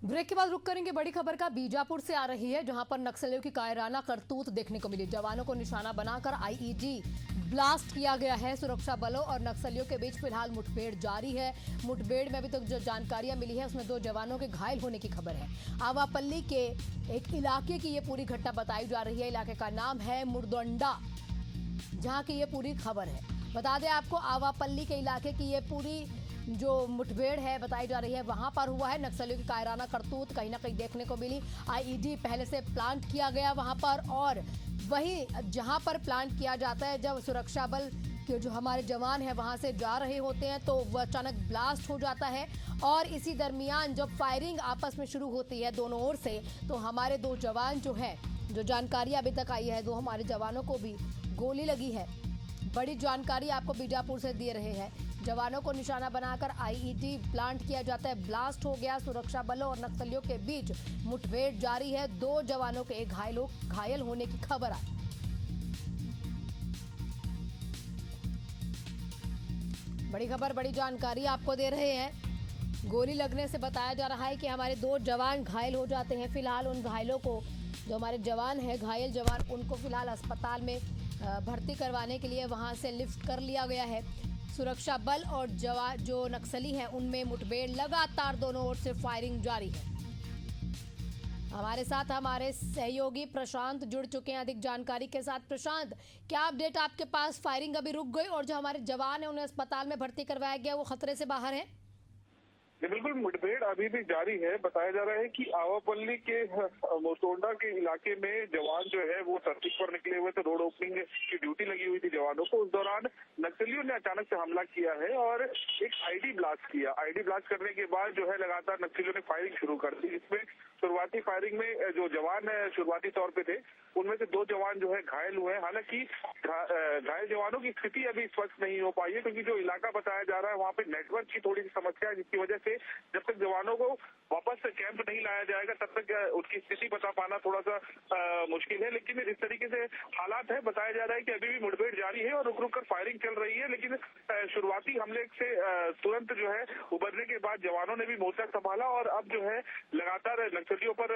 Break के बाद रुक करेंगे बड़ी खबर का। बीजापुर से आ रही है, जहां पर नक्सलियों की कायराना करतूत देखने को मिली। जवानों को निशाना बनाकर आईईडी ब्लास्ट किया गया है। सुरक्षा बलों और नक्सलियों के बीच फिलहाल मुठभेड़ जारी है। मुठभेड़ में अभी तक जो जानकारियां मिली है उसमें 2 जवानों के घायल होने की खबर है। आवापल्ली के एक इलाके की ये पूरी घटना बताई जा रही है। इलाके का नाम है मुरदोंडा, जहां की ये पूरी खबर है। बता दें आपको, आवापल्ली के इलाके की ये पूरी जो मुठभेड़ है बताई जा रही है, वहां पर हुआ है। नक्सलियों की कायराना करतूत कहीं ना कहीं देखने को मिली। आईईडी पहले से प्लांट किया गया वहां पर, और वहीं जहां पर प्लांट किया जाता है, जब सुरक्षा बल के जो हमारे जवान हैं वहां से जा रहे होते हैं तो वह अचानक ब्लास्ट हो जाता है। और इसी दरमियान जब फायरिंग आपस में शुरू होती है दोनों ओर से, तो हमारे 2 जवान जो है, जो जानकारी अभी तक आई है, 2 हमारे जवानों को भी गोली लगी है। बड़ी जानकारी आपको बीजापुर से दे रहे हैं। जवानों को निशाना बनाकर आईईडी प्लांट किया जाता है, ब्लास्ट हो गया। सुरक्षा बलों और नक्सलियों के बीच मुठभेड़ जारी है। 2 जवानों के घायल होने की खबर आई। बड़ी खबर, बड़ी जानकारी आपको दे रहे हैं। गोली लगने से बताया जा रहा है कि हमारे 2 जवान घायल हो जाते हैं। फिलहाल उन घायलों को, जो हमारे जवान हैं, घायल जवान, उनको फिलहाल अस्पताल में भर्ती करवाने के लिए वहां से लिफ्ट कर लिया गया है। सुरक्षा बल और जो नक्सली हैं उनमें मुठभेड़ लगातार दोनों ओर से फायरिंग जारी है। हमारे साथ हमारे सहयोगी प्रशांत जुड़ चुके हैं अधिक जानकारी के साथ। प्रशांत, क्या अपडेट आपके पास? फायरिंग अभी रुक गई और जो हमारे जवान हैं उन्हें अस्पताल में भर्ती करवाया गया, वो खतरे से बाहर है? बिल्कुल, मुठभेड़ अभी भी जारी है। बताया जा रहा है कि आवापल्ली के मुरदोंडा के इलाके में जवान जो है वो सर्चिंग पर निकले हुए थे। रोड ओपनिंग की ड्यूटी लगी हुई थी जवानों को। उस दौरान नक्सलियों ने अचानक से हमला किया है और एक आईडी ब्लास्ट किया। आईडी ब्लास्ट करने के बाद जो है लगातार नक्सलियों ने फायरिंग शुरू कर दी। इसमें शुरुआती फायरिंग में जो जवान शुरुआती तौर पे थे, उनमें से 2 जवान जो है घायल हुए हैं। हालांकि घायल जवानों की स्थिति अभी स्पष्ट नहीं हो पाई है, क्योंकि जो इलाका बताया जा रहा है वहाँ पे नेटवर्क की थोड़ी सी समस्या है, जिसकी वजह से जब तक जवानों को वापस से कैंप नहीं लाया जाएगा तब तक उनकी स्थिति बता पाना थोड़ा सा मुश्किल है। लेकिन इस तरीके से हालात है। बताया जा रहा है कि अभी भी मुठभेड़ जारी है और रुक रुक कर फायरिंग चल रही है। लेकिन शुरुआती हमले से तुरंत जो है उबरने के बाद जवानों ने भी मोर्चा संभाला और अब जो है लगातार नक्सलियों पर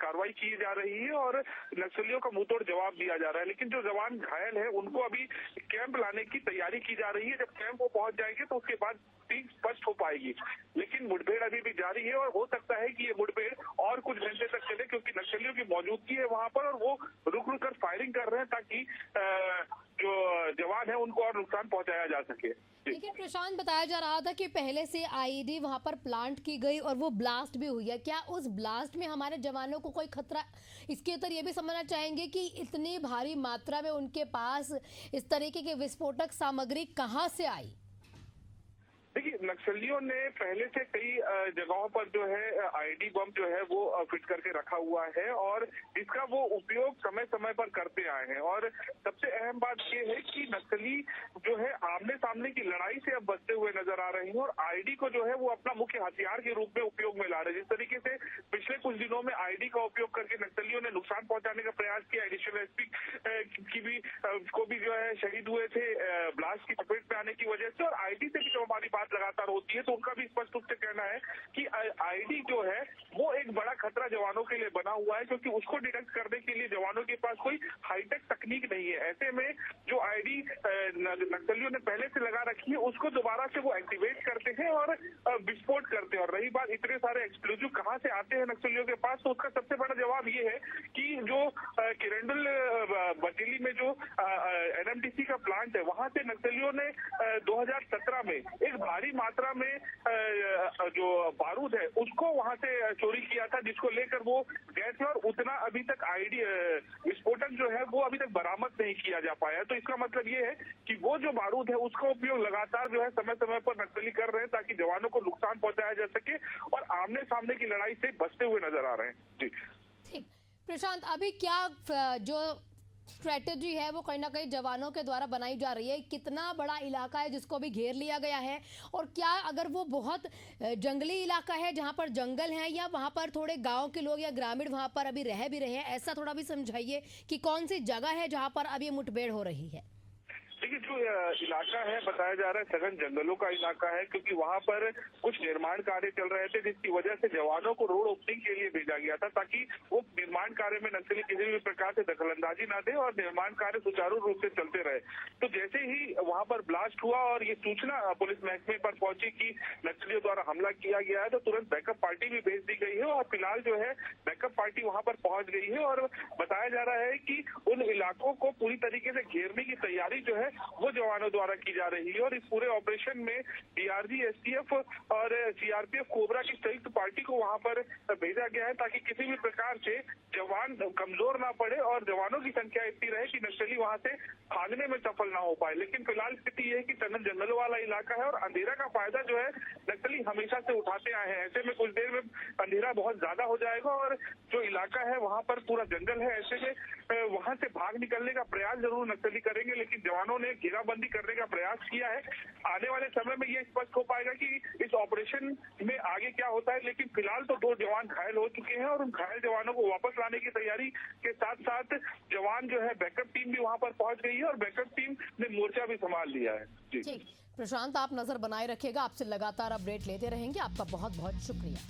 कार्रवाई की जा रही है और नक्सलियों का मुंहतोड़ जवाब दिया जा रहा है। लेकिन जो जवान घायल है उनको अभी कैंप लाने की तैयारी की जा रही है। जब कैंप वो पहुंच जाएंगे तो उसके बाद स्पष्ट हो पाएगी। लेकिन मुठभेड़ अभी भी जारी है और हो सकता है कि ये मुठभेड़ और कुछ घंटे तक चले, क्योंकि नक्सलियों की मौजूदगी है वहां पर और वो रुक रुक कर फायरिंग कर रहे हैं ताकि जो जवान है उनको और नुकसान पहुंचाया जा सके। लेकिन प्रशांत, बताया जा रहा था कि पहले से आईईडी वहां पर प्लांट की गई और वो ब्लास्ट भी हुई है। क्या उस ब्लास्ट में हमारे जवानों को कोई खतरा? इसके अंदर ये भी समझना चाहेंगे कि इतनी भारी मात्रा में उनके पास इस तरीके की विस्फोटक सामग्री कहाँ से आई? देखिए, नक्सलियों ने पहले से कई जगहों पर जो है आईडी बम जो है वो फिट करके रखा हुआ है और इसका वो उपयोग समय समय पर करते आए हैं। और सबसे अहम बात ये है कि नक्सली जो है आमने सामने की लड़ाई से अब बचते हुए नजर आ रहे हैं और आईडी को जो है वो अपना मुख्य हथियार के रूप में उपयोग में ला रहे हैं। जिस तरीके से पिछले कुछ दिनों में आईडी का उपयोग करके नक्सलियों ने नुकसान पहुंचाने का प्रयास किया। एडिशनल एसपी की भी को भी जो है शहीद हुए थे ब्लास्ट की चपेट में आने की वजह से। और आईडी से भी जो हमारी बात लगातार होती है तो उनका भी स्पष्ट रूप से कहना है कि आईडी जो है वो एक बड़ा खतरा जवानों के लिए बना हुआ है, क्योंकि उसको डिटेक्ट करने के लिए जवानों के पास कोई हाईटेक तकनीक नहीं है। ऐसे में जो आईडी नक्सलियों ने पहले से लगा रखी है उसको दोबारा से वो एक्टिवेट करते हैं और विस्फोट करते हैं। और रही बात इतने सारे एक्सप्लोजिव कहाँ से आते हैं नक्सलियों के पास, तो उसका सबसे बड़ा जवाब ये है कि जो किरंडुल बटेली में जो एनएमडीसी का प्लांट है वहां से नक्सलियों ने 2017 में एक भारी मात्रा में जो बारूद है उसको वहां से चोरी किया था, जिसको लेकर वो गए थे और उतना अभी तक आईडी विस्फोटक जो है वो अभी तक बरामद नहीं किया जा पाया। तो इसका मतलब ये है कि वो जो बारूद है उसका उपयोग लगातार जो है समय समय पर नक्सली कर रहे हैं ताकि जवानों को नुकसान पहुंचाया जा सके और आमने सामने की लड़ाई से बचते हुए नजर आ रहे हैं। जी ठीक प्रशांत, अभी क्या जो स्ट्रेटेजी है वो कहीं ना कहीं जवानों के द्वारा बनाई जा रही है? कितना बड़ा इलाका है जिसको भी घेर लिया गया है? और क्या अगर वो बहुत जंगली इलाका है जहां पर जंगल है, या वहां पर थोड़े गांव के लोग या ग्रामीण वहां पर अभी रह भी रहे हैं, ऐसा थोड़ा भी समझाइए कि कौन सी जगह है जहां पर अभी मुठभेड़ हो रही है? देखिए, जो इलाका है बताया जा रहा है सघन जंगलों का इलाका है, क्योंकि वहां पर कुछ निर्माण कार्य चल रहे थे, जिसकी वजह से जवानों को रोड ओपनिंग के लिए भेजा गया था ताकि वो निर्माण कार्य में नक्सली किसी भी प्रकार से दखलंदाजी न दे और निर्माण कार्य सुचारू रूप से चलते रहे। तो जैसे ही वहां पर ब्लास्ट हुआ और ये सूचना पुलिस महकमे पर पहुंची कि नक्सलियों द्वारा हमला किया गया है, तो तुरंत बैकअप पार्टी भी भेज दी गई है और फिलहाल जो है बैकअप पार्टी वहां पर पहुंच गई है और बताया जा रहा है कि उन इलाकों को पूरी तरीके से घेरने की तैयारी जो है वो जवानों द्वारा की जा रही है और इस पूरे ऑपरेशन में डीआरजी, एसटीएफ और सीआरपीएफ कोबरा की संयुक्त पार्टी को वहां पर भेजा गया है ताकि किसी भी प्रकार से जवान कमजोर ना पड़े और जवानों की संख्या इतनी रहे कि नक्सली वहां से भागने में सफल ना हो पाए। लेकिन फिलहाल स्थिति यह है कि सघन जंगलों वाला इलाका है और अंधेरा का फायदा जो है नक्सली हमेशा से उठाते आए हैं। ऐसे में कुछ देर में अंधेरा बहुत ज्यादा हो जाएगा और जो इलाका है वहां पर पूरा जंगल है, ऐसे में वहां से भाग निकलने का प्रयास जरूर नक्सली करेंगे, लेकिन जवानों ने घेराबंदी करने का प्रयास किया है। आने वाले समय में ये स्पष्ट हो पाएगा कि इस ऑपरेशन में आगे क्या होता है, लेकिन फिलहाल तो 2 जवान घायल हो चुके हैं और उन घायल जवानों को वापस लाने की तैयारी के साथ साथ जवान जो है बैकअप टीम भी वहां पर पहुंच गई है और बैकअप टीम ने मोर्चा भी संभाल लिया है। जी प्रशांत, आप नजर बनाए रखिएगा, आपसे लगातार अपडेट लेते रहेंगे। आपका बहुत बहुत शुक्रिया।